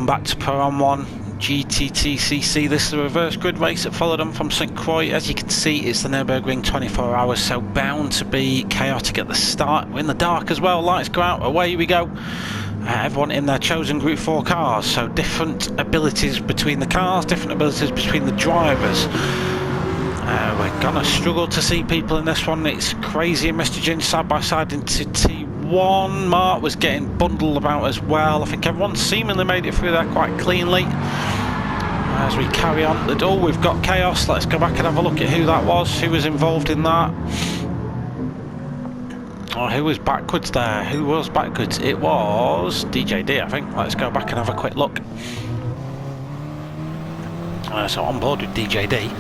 back to ProAm 1 GTTCC. This is a reverse grid race that followed on from St Croix. As you can see, it's the Nurburgring 24 hours, so bound to be chaotic at the start. We're in the dark as well, lights go out, away we go. Everyone in their chosen Group 4 cars, so different abilities between the cars, different abilities between the drivers. We're gonna struggle to see people in this one. It's Crazy and Mr Ginge side by side into T1. Mark was getting bundled about as well. I think everyone seemingly made it through there quite cleanly. As we carry on the door, we've got chaos. Let's go back and have a look at who that was, who was involved in that. Oh, who was backwards there? Who was backwards? It was DJD, I think. Let's go back and have a quick look. So on board with DJD.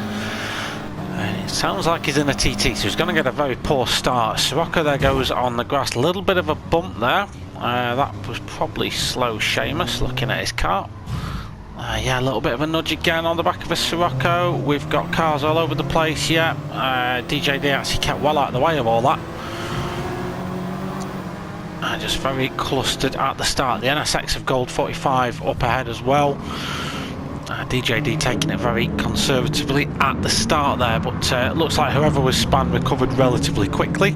It sounds like he's in a TT, so he's going to get a very poor start. Sirocco there goes on the grass. A little bit of a bump there. That was probably slow Seamus looking at his car. Yeah, a little bit of a nudge again on the back of a Sirocco. We've got cars all over the place, yeah. DJD actually kept well out of the way of all that. Just very clustered at the start. The NSX of Gold 45 up ahead as well. DJD taking it very conservatively at the start there, but it looks like whoever was spun recovered relatively quickly.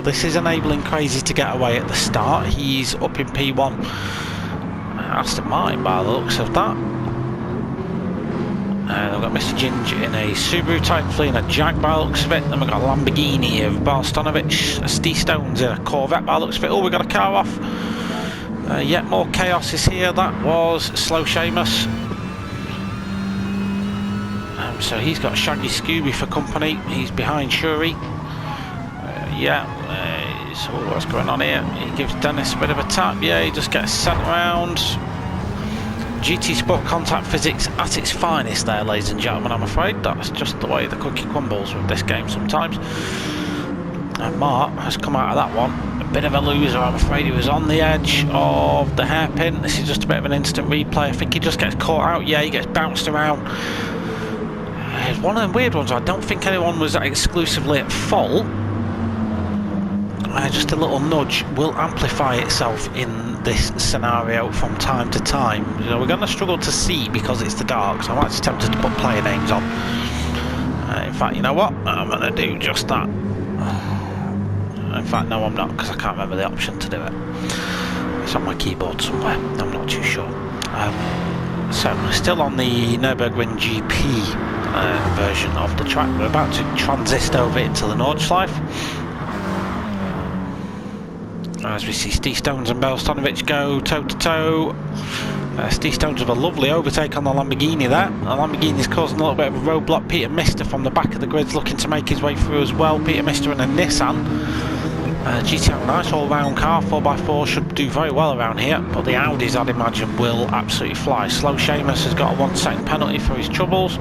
This is enabling Crazy to get away at the start. He's up in P1. Aston Martin by the looks of that. We've got Mr Ginge in a Subaru Type 3 and a Jag by the looks of it. Then we've got a Lamborghini of Barstonovich, a Steve Stones in a Corvette by the looks of it. Oh, we've got a car off. Yet more chaos is here. That was slow Seamus. So he's got Shaggy Scooby for company. He's behind Shuri. So what's going on here? He gives Dennis a bit of a tap. Yeah, he just gets sent around. GT Sport contact physics at its finest there, ladies and gentlemen. I'm afraid that's just the way the cookie crumbles with this game sometimes. And Mark has come out of that one a bit of a loser, I'm afraid. He was on the edge of the hairpin. This is just a bit of an instant replay. I think he just gets caught out. Yeah, he gets bounced around. It's one of them weird ones. I don't think anyone was exclusively at fault. Just a little nudge will amplify itself in this scenario from time to time. You know, we're going to struggle to see because it's the dark, so I'm actually tempted to put player names on. In fact, you know what? I'm going to do just that. In fact, no, I'm not, because I can't remember the option to do it. It's on my keyboard somewhere. I'm not too sure. So, still on the Nurburgring GP version of the track. We're about to transist over into the Nordschleife. As we see Steve Stones and Belstonovich go toe to toe. Steve Stones with a lovely overtake on the Lamborghini there. The Lamborghini's causing a little bit of a roadblock. Peter Mister from the back of the grid's looking to make his way through as well. Peter Mister in a Nissan. GTR, nice all-round car, 4x4, should do very well around here, but the Audis, I'd imagine, will absolutely fly. Slow Seamus has got a 1 second penalty for his troubles.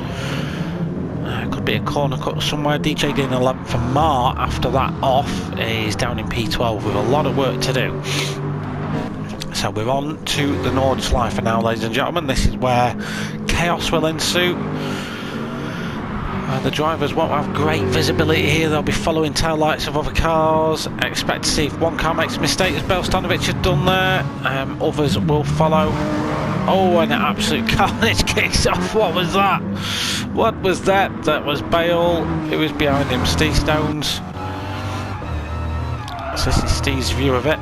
Could be a corner cut somewhere. DJD in 11th for Mar after that off is down in P12 with a lot of work to do. So we're on to the Nordschleife now, ladies and gentlemen. This is where chaos will ensue. The drivers won't have great visibility here. They'll be following tail lights of other cars. Expect to see if one car makes a mistake, as Belstonovich had done there. Others will follow. Oh, and an absolute carnage kicks off. What was that? What was that? That was Bale. Who was behind him? Steve Stones. So this is Steve's view of it.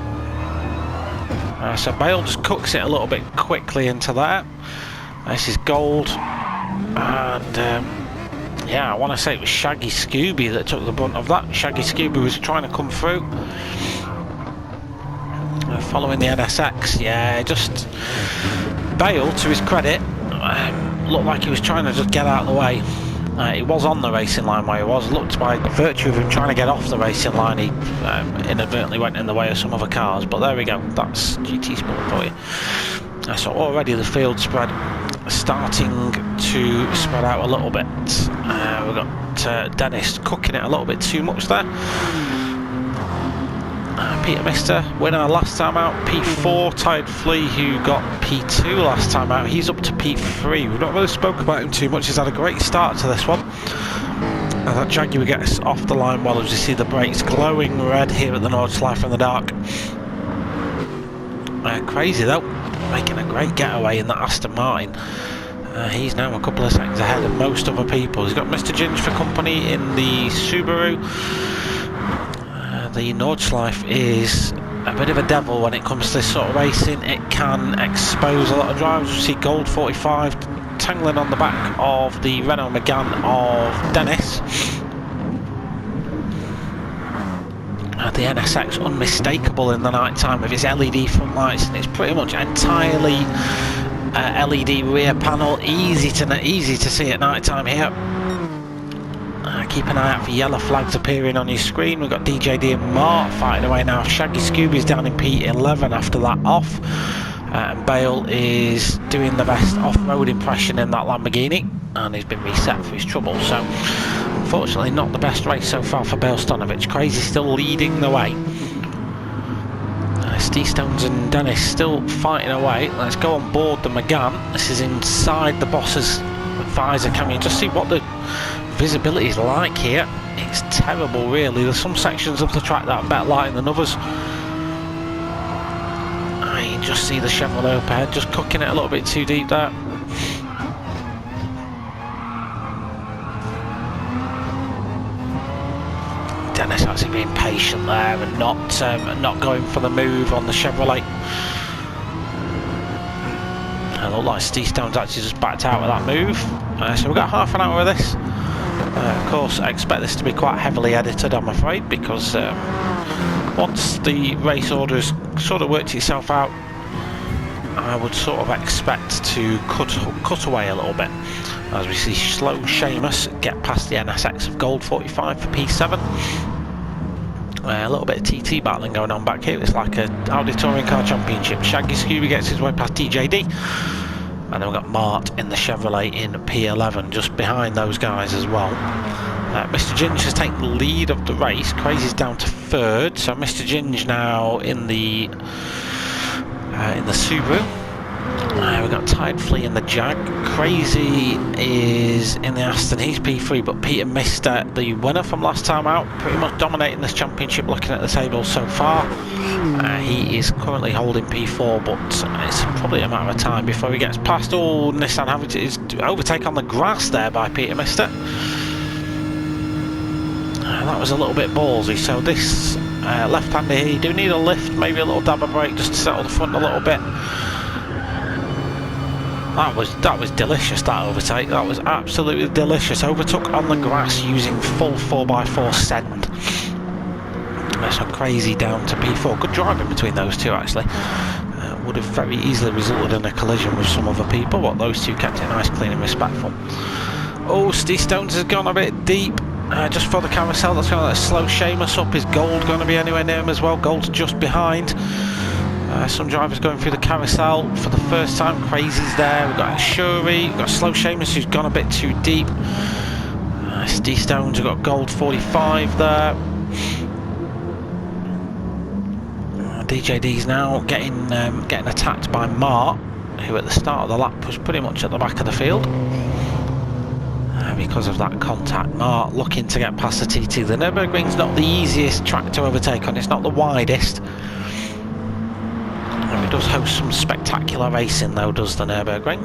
So Bale just cooks it a little bit quickly into that. This is Gold. And yeah, I want to say it was Shaggy Scooby that took the brunt of that. Shaggy Scooby was trying to come through. Following the NSX, yeah, just Bale, to his credit, looked like he was trying to just get out of the way. He was on the racing line where he was. Looked by virtue of him trying to get off the racing line, he inadvertently went in the way of some other cars. But there we go, that's GT Sport for you. So already the field spread starting to spread out a little bit. We've got Dennis cooking it a little bit too much there. Peter Mister winner last time out, P4. Tide Flea, who got P2 last time out, he's up to P3. We've not really spoken about him too much. He's had a great start to this one. That Jaguar gets off the line well, as you see the brakes glowing red here at the Nordschleife in the dark. Crazy though, making a great getaway in that Aston Martin. He's now a couple of seconds ahead of most other people. He's got Mr. Ginge for company in the Subaru. The Nordschleife is a bit of a devil when it comes to this sort of racing. It can expose a lot of drivers. We see Gold 45 tangling on the back of the Renault Megane of Dennis. The NSX unmistakable in the night time with its LED front lights, and it's pretty much entirely LED rear panel. Easy to see at night time here. Keep an eye out for yellow flags appearing on your screen. We've got DJD and Mart fighting away now. Shaggy Scooby's down in P11 after that off. And Bale is doing the best off-road impression in that Lamborghini, and he's been reset for his trouble. So, unfortunately, not the best race so far for Bale Stonovich. Crazy still leading the way. Steve Stones and Dennis still fighting away. Let's go on board the Megane. This is inside the boss's visor. Can you just see what the visibility is like here? It's terrible, really. There's some sections of the track that are better lighting than others. You can just see the Chevrolet up ahead, just cooking it a little bit too deep there. Dennis actually being patient there and not going for the move on the Chevrolet. It looked like Steve Stone's actually just backed out of that move. So we've got half an hour of this. Of course, I expect this to be quite heavily edited, I'm afraid, because once the race order has sort of worked itself out, I would sort of expect to cut away a little bit as we see slow Seamus get past the NSX of Gold 45 for P7. A little bit of TT battling going on back here. It's like a Audi Touring Car Championship. Shaggy Scooby gets his way past DJD, and then we've got Mart in the Chevrolet in P11 just behind those guys as well. Mr. Ginge has taken the lead of the race. Crazy's down to third, so Mr. Ginge now in the Subaru. We've got Tide Flea in the Jag. Crazy is in the Aston. He's P3, but Peter missed the winner from last time out. Pretty much dominating this championship looking at the table so far. He is currently holding P4, but it's probably a matter of time before he gets past. Oh, Nissan having to overtake on the grass there by Peter Mister. That was a little bit ballsy. So this left-hander here, you do need a lift, maybe a little dab of brake just to settle the front a little bit. That was delicious, that overtake. That was absolutely delicious. Overtook on the grass using full 4x4 send. So Crazy down to P4. Good driving between those two, actually. Would have very easily resulted in a collision with some other people, but those two kept it nice, clean and respectful. Oh, Steve Stones has gone a bit deep. Just for the carousel, that's going to slow Seamus up. Is Gold going to be anywhere near him as well? Gold's just behind. Some drivers going through the carousel for the first time. Crazy's there. We've got Shuri. We've got Slow Seamus who's gone a bit too deep. Steve Stones, we've got Gold 45 there. DJD's now getting attacked by Mart, who at the start of the lap was pretty much at the back of the field. Because of that contact. Mart looking to get past the TT. The Nurburgring's not the easiest track to overtake on, it's not the widest. It does host some spectacular racing though, does the Nurburgring.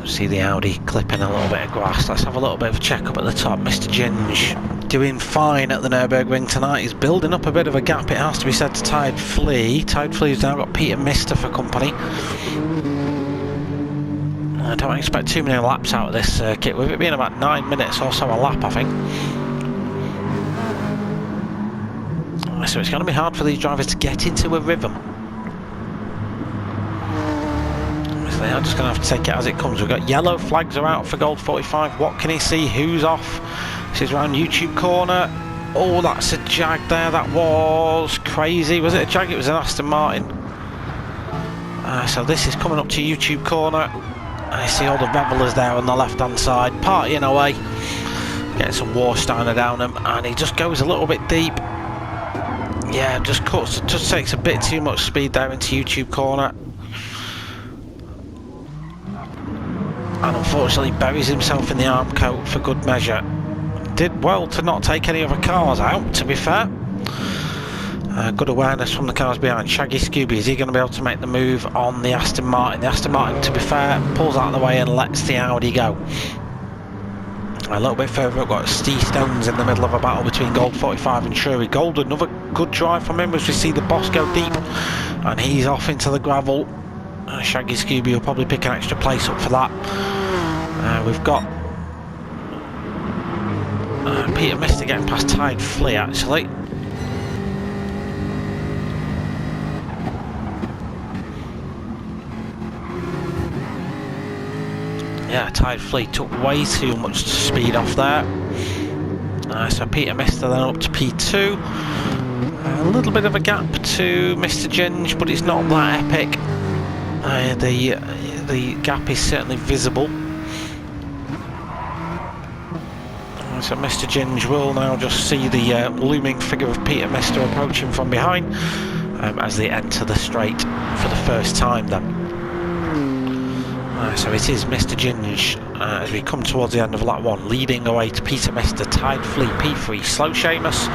See the Audi clipping a little bit of grass. Let's have a little bit of a check up at the top. Mr. Ginge doing fine at the Nurburgring tonight. He's building up a bit of a gap, it has to be said, to Tide Flea. Tide Flea's now got Peter Mister for company. I don't expect too many laps out of this circuit, with it being about 9 minutes or so a lap, I think. So it's going to be hard for these drivers to get into a rhythm. So they are just going to have to take it as it comes. We've got yellow flags are out for Gold 45. What can he see? Who's off? This is around YouTube corner. Oh, that's a Jag there. That was Crazy. Was it a Jag? It was an Aston Martin. So this is coming up to YouTube corner. I see all the revellers there on the left-hand side, partying away, getting some Warsteiner down him, and he just goes a little bit deep. Yeah, just takes a bit too much speed there into YouTube corner. And unfortunately buries himself in the arm coat for good measure. Did well to not take any other cars out, to be fair. Good awareness from the cars behind. Shaggy Scooby, is he going to be able to make the move on the Aston Martin? The Aston Martin, to be fair, pulls out of the way and lets the Audi go. A little bit further, we've got Steve Stones in the middle of a battle between Gold 45 and Shuri. Gold, another good drive from him as we see the boss go deep, and he's off into the gravel. Shaggy Scooby will probably pick an extra place up for that. We've got Peter Mister getting past Tide Flea actually. Yeah, Tide Flea took way too much speed off there. So Peter Mister then up to P2. A little bit of a gap to Mr. Ginge, but it's not that epic. The gap is certainly visible. So Mr. Ginge will now just see the looming figure of Peter Mister approaching from behind as they enter the straight for the first time then. So it is Mr. Ginge as we come towards the end of lap 1, leading away to Peter Mister, Tide Flea, P3, Slow Seamus,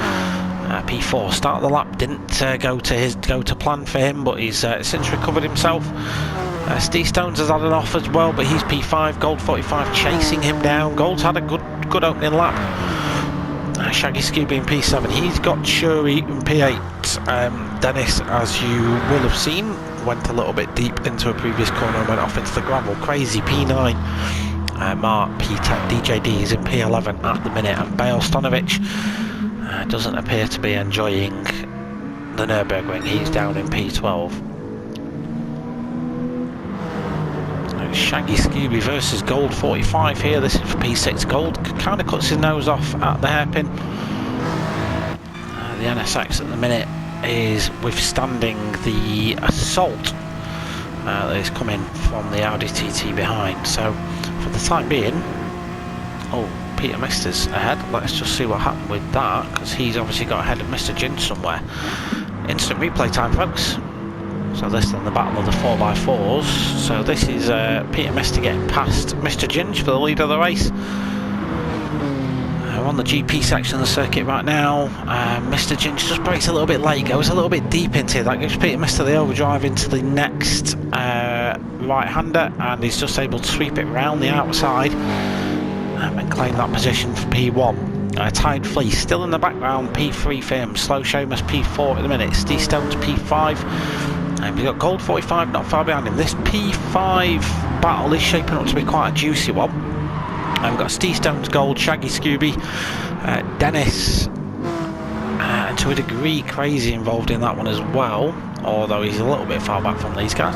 P4. Start of the lap didn't go to plan for him, but he's since recovered himself. Steve Stones has had an off as well, but he's P5. Gold 45 chasing him down. Gold's had a good opening lap. Shaggy Scooby in P7. He's got Shuri in P8. Dennis, as you will have seen, went a little bit deep into a previous corner and went off into the gravel. Crazy P9. Mark P10. DJD is in P11 at the minute, and Bale Stonovich doesn't appear to be enjoying the Nurburgring. He's down in P12. Shaggy Scooby versus Gold 45 here. This is for P6. Gold kind of cuts his nose off at the hairpin. The NSX at the minute is withstanding the assault that is coming from the Audi TT behind. So for the time being, oh, Peter Mister's ahead. Let's just see what happened with that, because he's obviously got ahead of Mr. Ginge somewhere. Instant replay time, folks. So this is the battle of the 4x4s. So this is Peter Mister getting past Mr. Ginge for the lead of the race. We're on the GP section of the circuit right now. Mr. Ginge just breaks a little bit late, goes a little bit deep into it. That gives Peter Mister the overdrive into the next right-hander, and he's just able to sweep it round the outside and claim that position for P1. Tide Flea still in the background, P3 for him. Slow Seamus P4 at the minute. Steve Stones P5. And we've got Gold 45 not far behind him. This P5 battle is shaping up to be quite a juicy one. And we've got Steve Stones, Gold, Shaggy Scooby, Dennis, and to a degree Crazy involved in that one as well, although he's a little bit far back from these guys.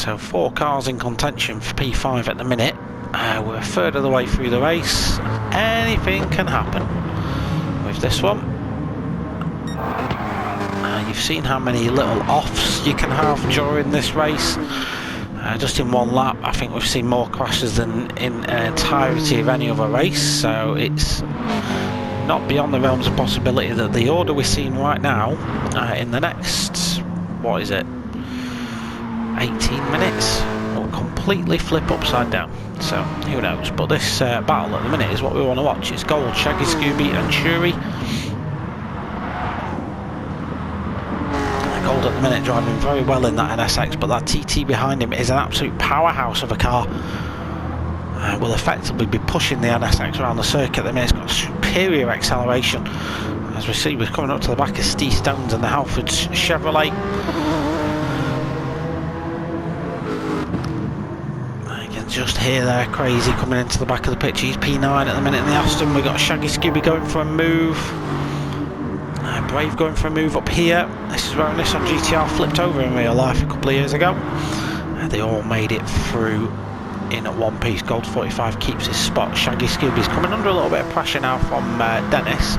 So 4 cars in contention for P5 at the minute. We're a third of the way through the race. Anything can happen with this one. You've seen how many little offs you can have during this race. Just in one lap, I think we've seen more crashes than in an entirety of any other race. So it's not beyond the realms of possibility that the order we're seeing right now, in the next, what is it, 18 minutes, will completely flip upside down. So who knows? But this battle at the minute is what we want to watch. It's Gold, Shaggy Scooby and Shuri. Gold at the minute driving very well in that NSX, but that TT behind him is an absolute powerhouse of a car. Will effectively be pushing the NSX around the circuit at the minute. It's got superior acceleration. As we see, we're coming up to the back of Steve Stones and the Halfords Chevrolet. You can just hear there Crazy coming into the back of the pitch. He's P9 at the minute in the Aston. We've got Shaggy Scooby going for a move. Brave going for a move up here. This is where Nissan GTR flipped over in real life a couple of years ago. They all made it through in one piece. Gold 45 keeps his spot. Shaggy Scooby's coming under a little bit of pressure now from Dennis.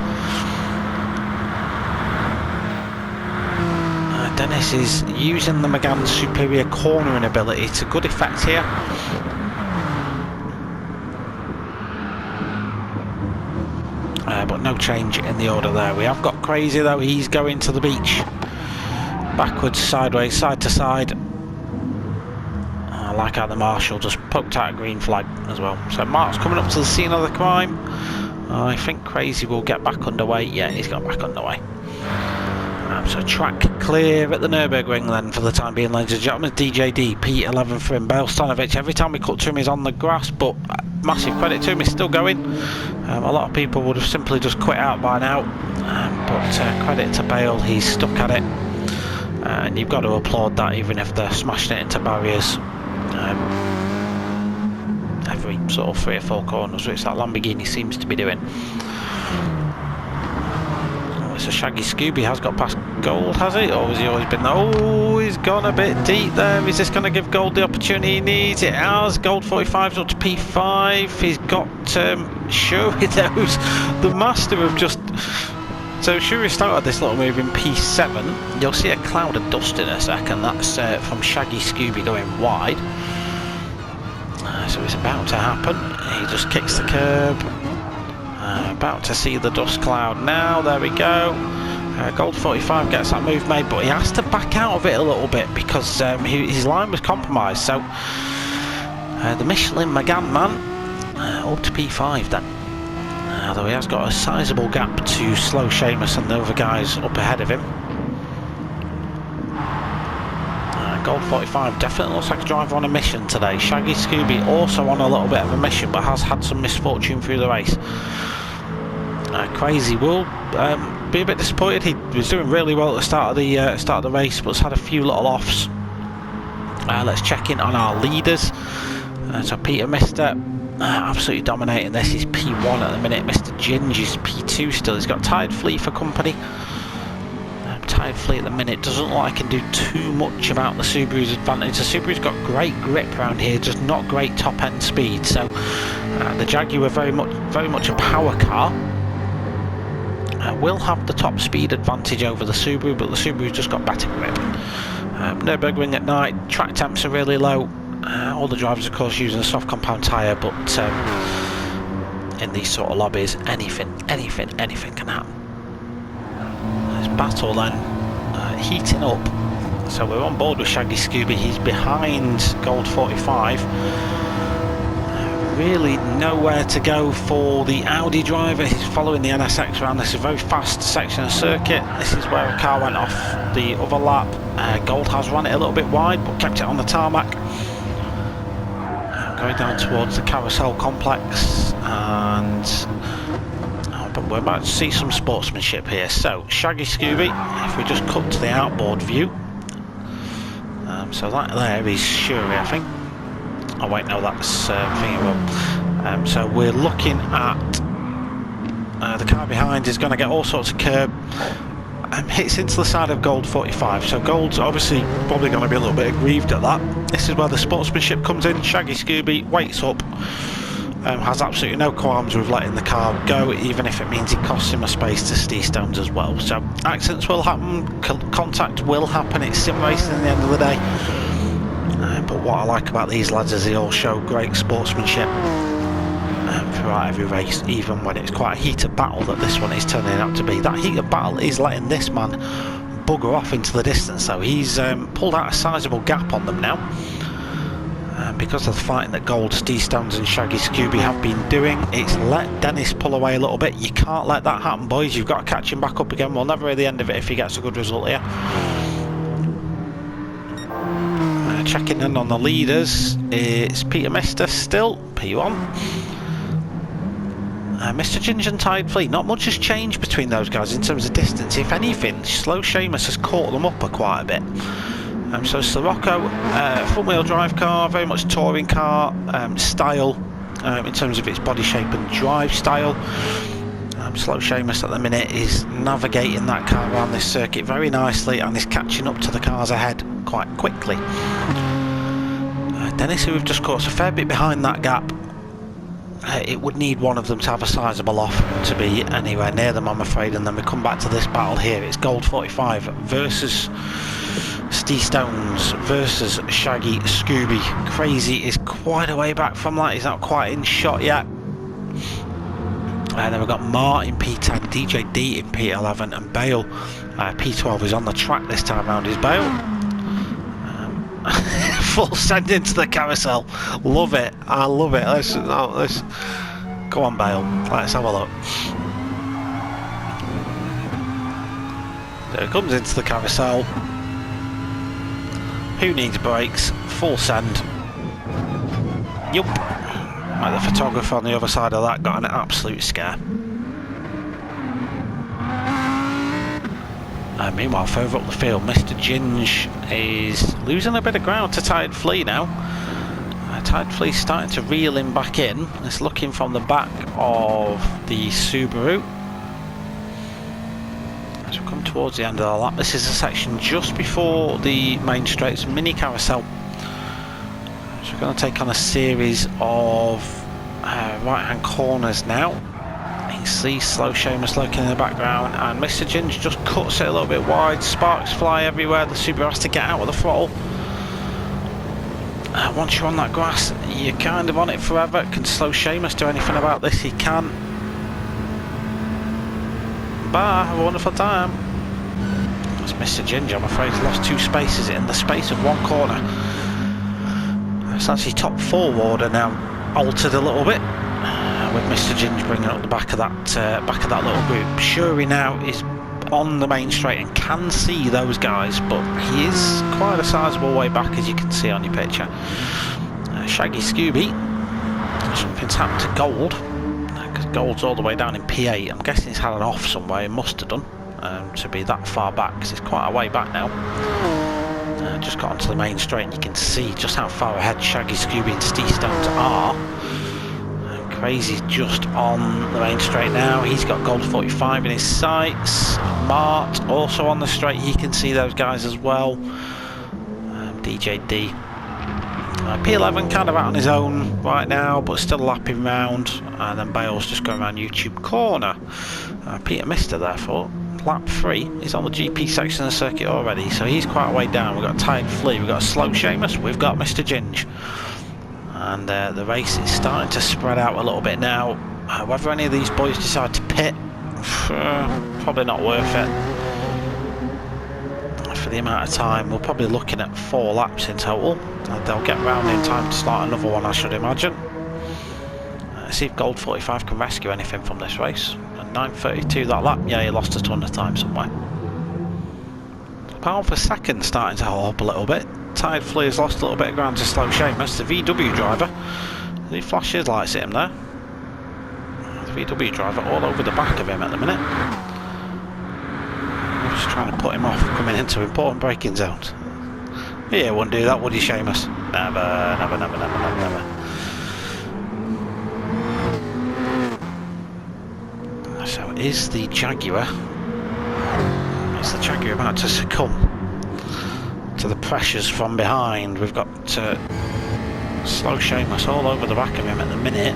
Dennis is using the Megane's superior cornering ability to good effect here. But no change in the order there. We have got Crazy though. He's going to the beach. Backwards, sideways, side to side. I like how the marshal just poked out a green flag as well. So Mark's coming up to the scene of the crime. I think Crazy will get back underway. Yeah, he's got back underway. So track clear at the Nurburgring then for the time being, ladies and gentlemen. DJD, P11 for him. Bale Stanovic, every time we cut to him he's on the grass, but massive credit to him, he's still going. A lot of people would have simply just quit out by now, but credit to Bale, he's stuck at it. And you've got to applaud that, even if they're smashing it into barriers every sort of 3 or 4 corners, which that Lamborghini seems to be doing. So Shaggy Scooby has got past Gold, has he? Or has he always been there? Oh, he's gone a bit deep there. Is this going to give Gold the opportunity he needs? It has. Gold 45's up to P5. He's got Shuri those. The master of just... So Shuri started this little move in P7. You'll see a cloud of dust in a second. That's from Shaggy Scooby going wide. So it's about to happen. He just kicks the curb. About to see the dust cloud now. There we go. Gold 45 gets that move made, but he has to back out of it a little bit because his line was compromised. So the Michelin Magan man up to P5 then. Although he has got a sizable gap to slow Seamus and the other guys up ahead of him. Gold 45 definitely looks like a driver on a mission today. Shaggy Scooby also on a little bit of a mission, but has had some misfortune through the race. Crazy will be a bit disappointed. He was doing really well at the start of the race, but has had a few little offs. Let's check in on our leaders. So Peter Mister absolutely dominating this. He's P1 at the minute. Mr. Ginge is P2 still. He's got Tired Flea for company. Tired Flea at the minute doesn't look like he can do too much about the Subaru's advantage. The Subaru's got great grip around here, just not great top end speed. So the Jaguar very much a power car. Will have the top speed advantage over the Subaru, but the Subaru's just got better grip. Nurburgring at night, track temps are really low. All the drivers of course using a soft compound tyre, but in these sort of lobbies anything can happen. There's battle then heating up. So we're on board with Shaggy Scooby. He's behind Gold 45. Really nowhere to go for the Audi driver. He's following the NSX around. This is a very fast section of circuit. This is where a car went off the other lap. Gold has run it a little bit wide but kept it on the tarmac. Going down towards the carousel complex, and but we're about to see some sportsmanship here. So Shaggy Scooby, if we just cut to the outboard view, so that there is Shuri, I think. Oh wait, no, that's Fingerwell. So we're looking at the car behind is going to get all sorts of curb. Hits into the side of Gold 45, so Gold's obviously probably going to be a little bit aggrieved at that. This is where the sportsmanship comes in. Shaggy Scooby waits up, has absolutely no qualms with letting the car go, even if it means it costs him a space to Steve Stones as well. So accidents will happen, contact will happen, it's sim racing at the end of the day. But what I like about these lads is they all show great sportsmanship throughout every race, even when it's quite a heated battle that this one is turning out to be. That heated battle is letting this man bugger off into the distance, so he's pulled out a sizable gap on them now. Because of the fighting that Gold, Steve Stones and Shaggy Scooby have been doing, it's let Dennis pull away a little bit. You can't let that happen, boys. You've got to catch him back up again. We'll never hear the end of it if he gets a good result here. Checking in on the leaders, it's Peter Mister still, P1. Mr. Ginger and Tired Fleet, not much has changed between those guys in terms of distance. If anything, Slow Seamus has caught them up quite a bit. So Sirocco, front wheel drive car, very much touring car style in terms of its body shape and drive style. Slow Seamus at the minute is navigating that car around this circuit very nicely and is catching up to the cars ahead quite quickly. Dennis, who we've just caught, a fair bit behind that gap. It would need one of them to have a sizable off to be anywhere near them, I'm afraid. And then we come back to this battle here. It's Gold 45 versus Steve Stones versus Shaggy Scooby. Crazy is quite a way back from that. He's not quite in shot yet. And then we've got Mar in P10, DJ D in P11, and Bale P12 is on the track this time round. Is Bale full send into the carousel? Love it. I love it. Go on, Bale, let's have a look. There it comes into the carousel. Who needs brakes? Full send. Yup. Like the photographer on the other side of that got an absolute scare. Meanwhile, further up the field, Mr. Ginge is losing a bit of ground to Tired Flea now. Tired Flea's starting to reel him back in. It's looking from the back of the Subaru. As we come towards the end of the lap, this is a section just before the main straight. It's a mini carousel. So we're going to take on a series of right-hand corners now. You can see Slow Seamus lurking in the background, and Mr. Ginge just cuts it a little bit wide. Sparks fly everywhere. The Subaru has to get out of the throttle. Once you're on that grass, you're kind of on it forever. Can Slow Seamus do anything about this? He can. Bye, have a wonderful time. That's Mr. Ginge, I'm afraid, he's lost 2 spaces in the space of 1 corner. It's actually top 4 order now, altered a little bit, with Mr. Ginge bringing up the back of that little group. Shuri now is on the main straight and can see those guys, but he is quite a sizable way back, as you can see on your picture. Shaggy Scooby, something's happened to Gold, because Gold's all the way down in P8. I'm guessing he's had an off somewhere, he must have done, to be that far back, because it's quite a way back now. Just got onto the main straight and you can see just how far ahead Shaggy Scooby and Steve Stones are. Crazy's just on the main straight now. He's got Gold 45 in his sights. Mart also on the straight, he can see those guys as well. DJD. P11 kind of out on his own right now, but still lapping round. And then Bale's just going around YouTube corner. Peter Mister therefore. Lap 3, he's on the GP section of the circuit already, so he's quite a way down. We've got Tired Flea, we've got Slow Seamus, we've got Mr. Ginge. And the race is starting to spread out a little bit now. Whether any of these boys decide to pit, probably not worth it. For the amount of time, we're probably looking at 4 laps in total. They'll get round in time to start another one, I should imagine. See if Gold 45 can rescue anything from this race. At 9:32 that lap, yeah, he lost a ton of time somewhere. Power for second starting to hold up a little bit. Tired Flea has lost a little bit of ground to Slow Seamus, the VW driver. He flashed his lights at him there. The VW driver all over the back of him at the minute. Just trying to put him off coming into important braking zones. Yeah, wouldn't do that, would you, Seamus? Never, never, never, never, never, never. So is the Jaguar about to succumb to the pressures from behind? We've got Slow Seamus all over the back of him at the minute.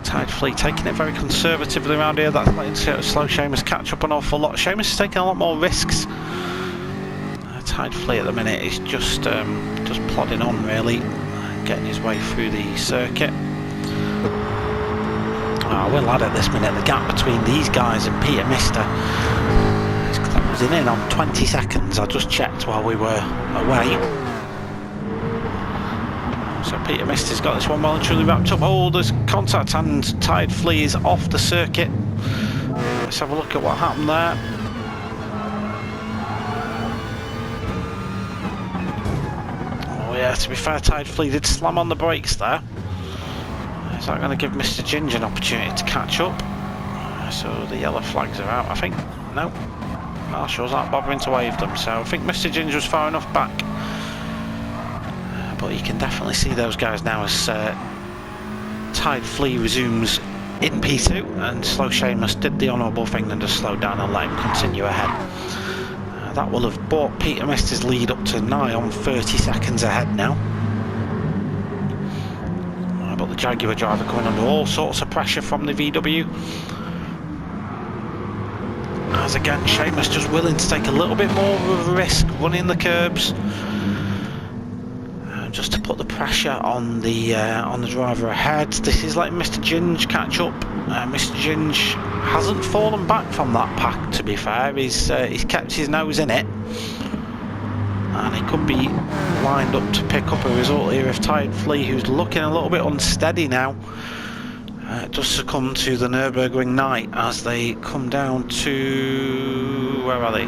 Tired Flea taking it very conservatively around here. That's letting Slow Seamus catch up an awful lot. Seamus is taking a lot more risks. Tired Flea at the minute is just plodding on really, getting his way through the circuit. I will add at this minute the gap between these guys and Peter Mister is closing in on 20 seconds. I just checked while we were away. So Peter Mister's got this one well and truly wrapped up. Oh, there's contact and Tired Flea is off the circuit. Let's have a look at what happened there. Oh yeah, to be fair, Tired Flea did slam on the brakes there. Is that going to give Mr. Ginge an opportunity to catch up? So the yellow flags are out, I think. No, marshals aren't bothering to wave them, so I think Mr. Ginge was far enough back. But you can definitely see those guys now as Tired Flea resumes in P2, and Slow Seamus did the honourable thing and just slowed down and let him continue ahead. That will have brought Peter Mister's lead up to nigh on 30 seconds ahead now. But the Jaguar driver coming under all sorts of pressure from the VW. As again, Seamus just willing to take a little bit more of a risk running the curbs, just to put the pressure on the driver ahead. This is letting Mr. Ginge catch up. Mr. Ginge hasn't fallen back from that pack, to be fair. He's kept his nose in it. and he could be lined up to pick up a result here if Tired Flea, who's looking a little bit unsteady now, does succumb to the Nurburgring night as they come down to... where are they?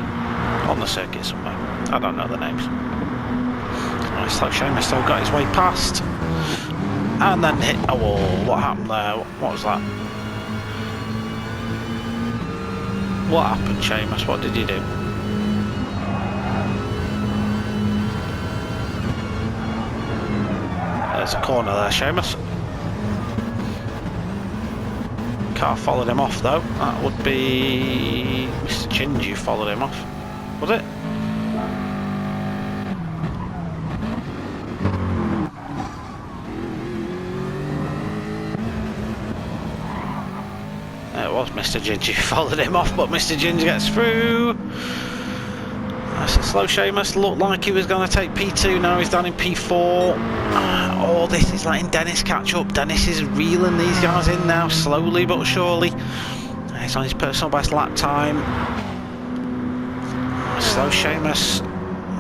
On the circuit somewhere. I don't know the names. Nice, like Seamus still got his way past. And then hit a wall. What happened there? What was that? What happened, Seamus? What did you do? There's a corner there, Seamus. Car followed him off though. That would be Mr. Ginge who followed him off. Was it? It was Mr. Ginge who followed him off, but Mr. Ginge gets through. That's a slow Seamus. Looked like he was going to take P2, now he's down in P4. Oh, this is letting Dennis catch up. Dennis is reeling these guys in now, slowly but surely. He's on his personal best lap time. Slow Seamus,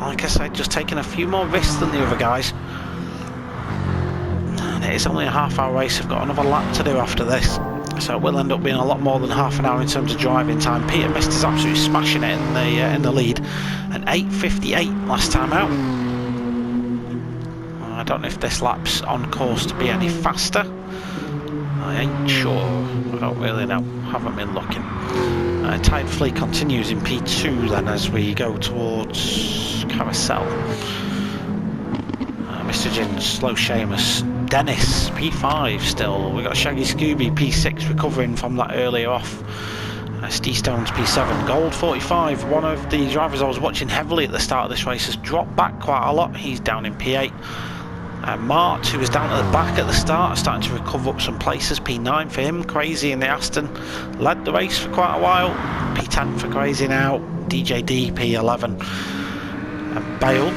like I said, just taking a few more risks than the other guys. And it is only a half-hour race. I've got another lap to do after this, so it will end up being a lot more than half an hour in terms of driving time. Peter Mist is absolutely smashing it in the lead, and 8:58 last time out. I don't know if this lap's on course to be any faster. I ain't sure. I don't really know. Haven't been looking. Tired Flea continues in P2 then as we go towards Carousel. Mr. Ginge, slow Seamus. Dennis, P5 still. We've got Shaggy Scooby, P6, recovering from that earlier off. Steve Stones, P7. Gold 45, one of the drivers I was watching heavily at the start of this race, has dropped back quite a lot. He's down in P8. Mart, who was down at the back at the start, starting to recover up some places. P9 for him. Crazy in the Aston led the race for quite a while. P10 for Crazy now. DJD, P11. And Bale,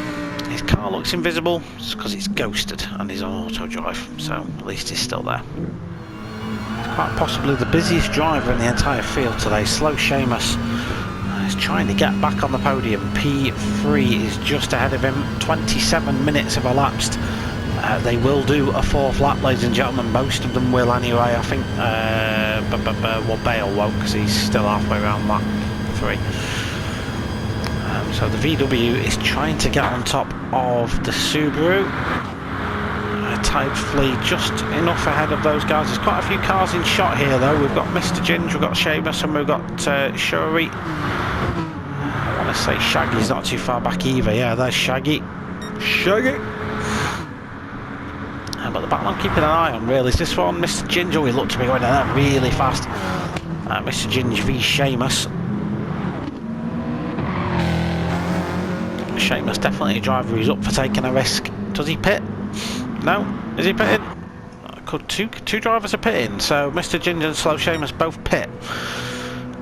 his car looks invisible. It's because it's ghosted and he's on auto drive, so at least he's still there. He's quite possibly the busiest driver in the entire field today. Slow Seamus is trying to get back on the podium. P3 is just ahead of him. 27 minutes have elapsed. They will do a fourth lap, ladies and gentlemen. Most of them will anyway, I think. Well, Bale won't, because he's still halfway around lap 3. So the VW is trying to get on top of the Subaru. Tired Flea just enough ahead of those guys. There's quite a few cars in shot here though. We've got Mr. Ginge, we've got Seamus, and we've got Shuri. I want to say Shaggy's not too far back either. Yeah, there's Shaggy. But the battle I'm keeping an eye on really is this one, Mr. Ginge. Oh, he looked to be going down really fast. Mr. Ginge v Seamus. Seamus definitely a driver who's up for taking a risk. Does he pit? No? Is he pitting? Could two drivers are pitting, so Mr. Ginge and Slow Seamus both pit.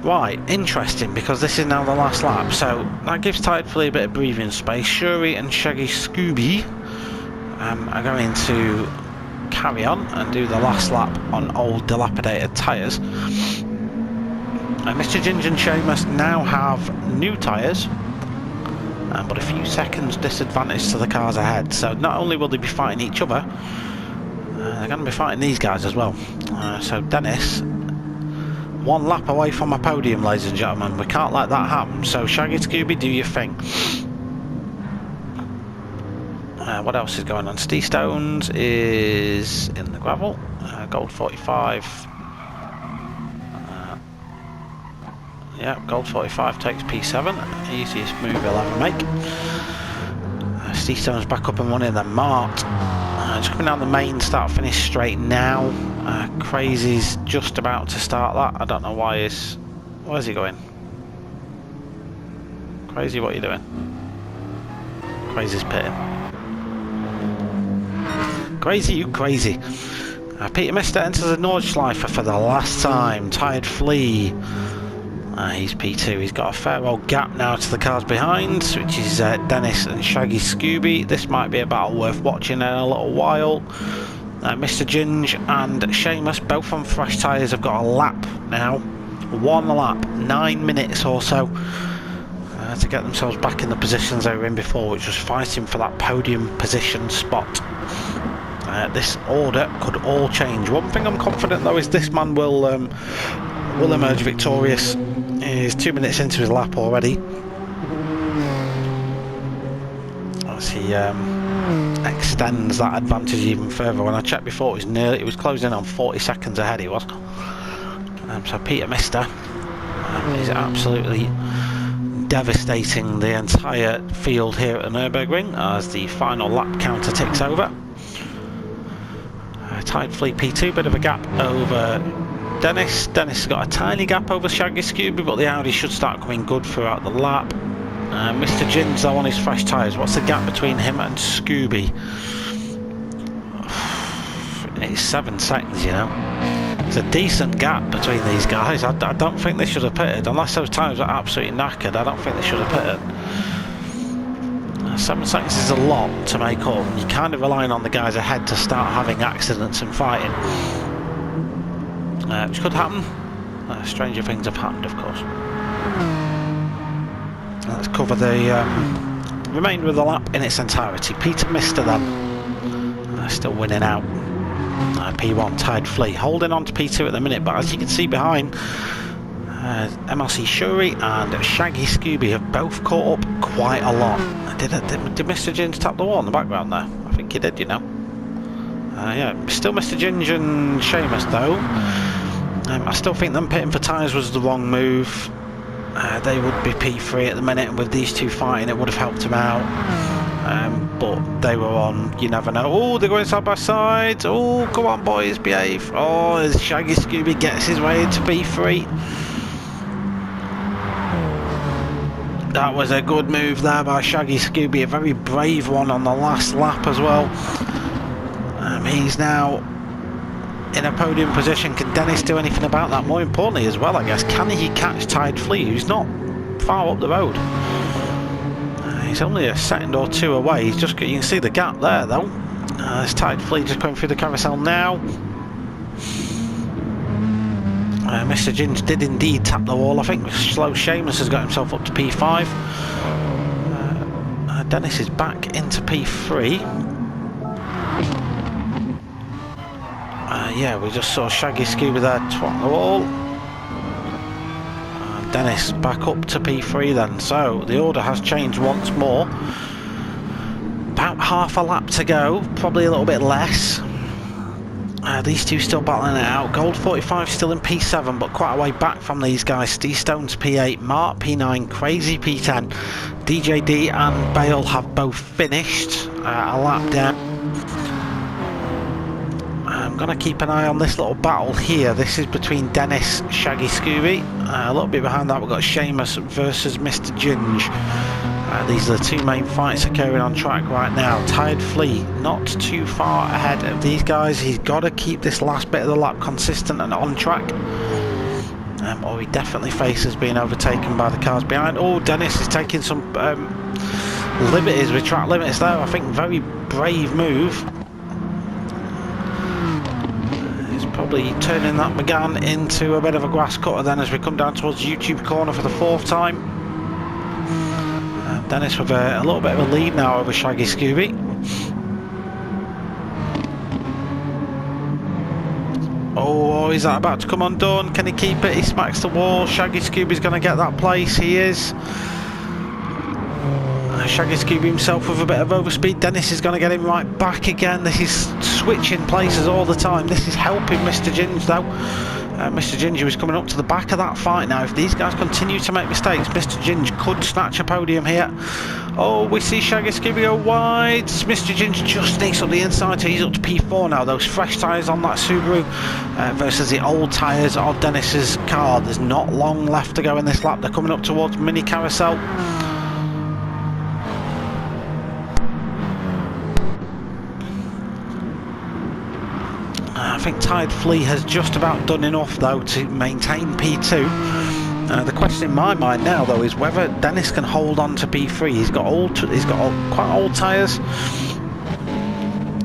Right, interesting, because this is now the last lap, so that gives Tired Flea a bit of breathing space. Shuri and Shaggy Scooby are going to carry on and do the last lap on old dilapidated tyres. Mr. Ginge and Seamus now have new tyres, but a few seconds disadvantage to the cars ahead. So not only will they be fighting each other, they're going to be fighting these guys as well. So Dennis, one lap away from a podium, ladies and gentlemen. We can't let that happen. So Shaggy Scooby, do your thing. What else is going on? Steve Stones is in the gravel. Gold 45. Yeah, Gold 45 takes P7. Easiest move he'll ever make. Steve Stones back up and running. Then Mart. Just coming down the main start-finish straight now. Crazy's just about to start that. I don't know why he's... Where's he going? Crazy, what are you doing? Crazy's pitting. Crazy, you crazy. Peter Mister enters the Nordschleife for the last time. Tired Flea. He's P2. He's got a fair old gap now to the cars behind, which is Dennis and Shaggy Scooby. This might be a battle worth watching in a little while. Mr. Ginge and Seamus, both on fresh tyres, have got a lap now. One lap, 9 minutes or so. to get themselves back in the positions they were in before, which was fighting for that podium position spot. This order could all change. One thing I'm confident though is this man will emerge victorious. He's 2 minutes into his lap already. As he extends that advantage even further. When I checked before, it was closing on 40 seconds ahead. He was. So Peter Mister is absolutely devastating the entire field here at the Nurburgring as the final lap counter ticks over. Tide Fleet P2, bit of a gap over Dennis. Dennis has got a tiny gap over Shaggy Scooby, but the Audi should start coming good throughout the lap. Mr. Gins though on his fresh tyres. What's the gap between him and Scooby? It's 7 seconds, you know. It's a decent gap between these guys. I don't think they should have pitted, unless those tyres are absolutely knackered. I don't think they should have pitted. 7 seconds is a lot to make up. You're kind of relying on the guys ahead to start having accidents and fighting, which could happen. Stranger things have happened, of course. Let's cover the remainder of the lap in its entirety. Peter Mister then still winning out. P1 Tide Fleet holding on to P2 at the minute, but as you can see behind, MRC Shuri and Shaggy Scooby have both caught up quite a lot. Did Mr. Ginge tap the wall in the background there? I think he did, you know. Yeah, still Mr. Ginge and Seamus though. I still think them pitting for tyres was the wrong move. They would be P3 at the minute, and with these two fighting it would have helped him out. But they were on, you never know. Oh, they're going side by side. Oh, come on boys, behave. Oh, as Shaggy Scooby gets his way into P3. That was a good move there by Shaggy Scooby, a very brave one on the last lap as well. He's now in a podium position. Can Dennis do anything about that? More importantly as well, I guess, can he catch Tide Fleet, who's not far up the road? He's only a second or two away. He's just, you can see the gap there though. This Tide Fleet just going through the carousel now. Mr. Ginge did indeed tap the wall. I think slow Seamus has got himself up to P5. Dennis is back into P3. Yeah, we just saw Shaggy Scooby there twat the wall. Dennis back up to P3 then. So the order has changed once more. About half a lap to go, probably a little bit less. These two still battling it out. Gold 45 still in P7, but quite a way back from these guys. Steve Stone's P8, Mark P9, Crazy P10. DJD and Bale have both finished a lap down. I'm going to keep an eye on this little battle here. This is between Dennis, Shaggy Scooby. A little bit behind that we've got Seamus versus Mr. Ginge. These are the two main fights occurring on track right now. Tide Fleet not too far ahead of these guys. He's got to keep this last bit of the lap consistent and on track, or he definitely faces being overtaken by the cars behind. Oh, Dennis is taking some liberties with track limits there. I think very brave move. He's probably turning that McGann into a bit of a grass cutter then as we come down towards YouTube corner for the 4th time. Dennis with a little bit of a lead now over Shaggy Scooby. Oh, is that about to come undone? Can he keep it? He smacks the wall. Shaggy Scooby's going to get that place. He is. Shaggy Scooby himself with a bit of overspeed. Dennis is going to get him right back again. This is switching places all the time. This is helping Mr. Ginge though. Mr. Ginge was coming up to the back of that fight now. If these guys continue to make mistakes, Mr. Ginge could snatch a podium here. Oh, we see Shaggy Scooby go wide. Mr. Ginge just sneaks up the inside, so he's up to P4 now. Those fresh tyres on that Subaru versus the old tyres of Dennis's car. There's not long left to go in this lap. They're coming up towards Mini Carousel. I think Tide Fleet has just about done enough though to maintain P2. The question in my mind now though is whether Dennis can hold on to P3. He's got quite old tyres.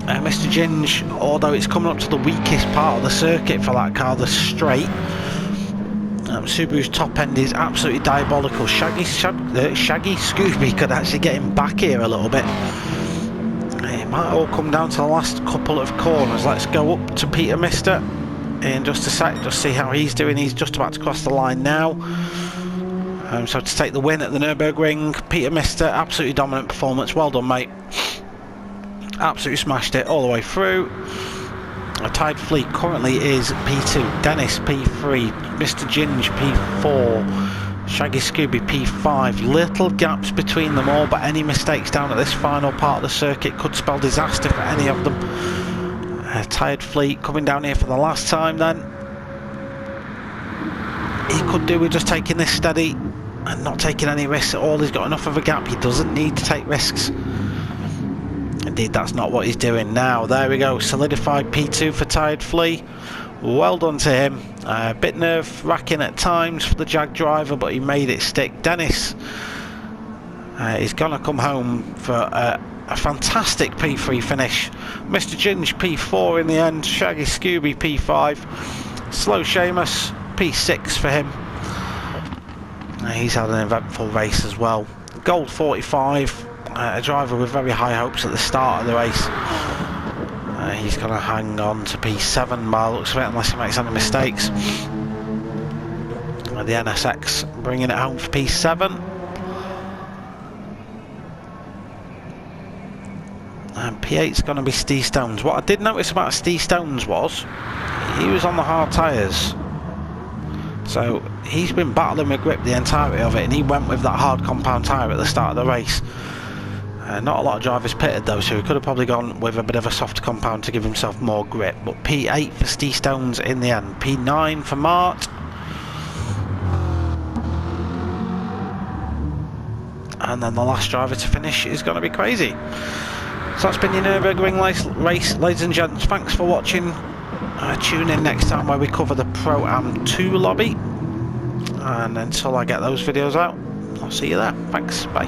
Mr. Ginge, although it's coming up to the weakest part of the circuit for that car, the straight, Subaru's top end is absolutely diabolical. Shaggy Scooby could actually get him back here a little bit. It might all come down to the last couple of corners. Let's go up to Peter Mister in just a sec, just see how he's doing. He's just about to cross the line now. So to take the win at the Nurburgring, Peter Mister, absolutely dominant performance. Well done, mate. Absolutely smashed it all the way through. A tied fleet currently is P2, Dennis P3, Mr. Ginge P4, Shaggy Scooby P5. Little gaps between them all, but any mistakes down at this final part of the circuit could spell disaster for any of them. A tired fleet coming down here for the last time then. He could do with just taking this steady and not taking any risks at all. He's got enough of a gap, he doesn't need to take risks. Indeed, that's not what he's doing now. There we go, solidified P2 for Tired Flea. Well done to him. A bit nerve-wracking at times for the Jag driver, but he made it stick. Dennis is going to come home for a fantastic P3 finish. Mr. Ginge P4 in the end. Shaggy Scooby P5. Slow Seamus P6 for him. He's had an eventful race as well. Gold 45. A driver with very high hopes at the start of the race. He's going to hang on to P7 by the looks of it, unless he makes any mistakes. The NSX bringing it home for P7. And P8's going to be Steve Stones. What I did notice about Steve Stones was he was on the hard tyres. So he's been battling with grip the entirety of it, and he went with that hard compound tyre at the start of the race. Not a lot of drivers pitted though, so he could have probably gone with a bit of a soft compound to give himself more grip. But P8 for Steve Stones in the end. P9 for Mart. And then the last driver to finish is going to be crazy. So that's been your Nurburgring race, ladies and gents. Thanks for watching. Tune in next time where we cover the ProAm 2 lobby. And until I get those videos out, I'll see you there. Thanks, bye.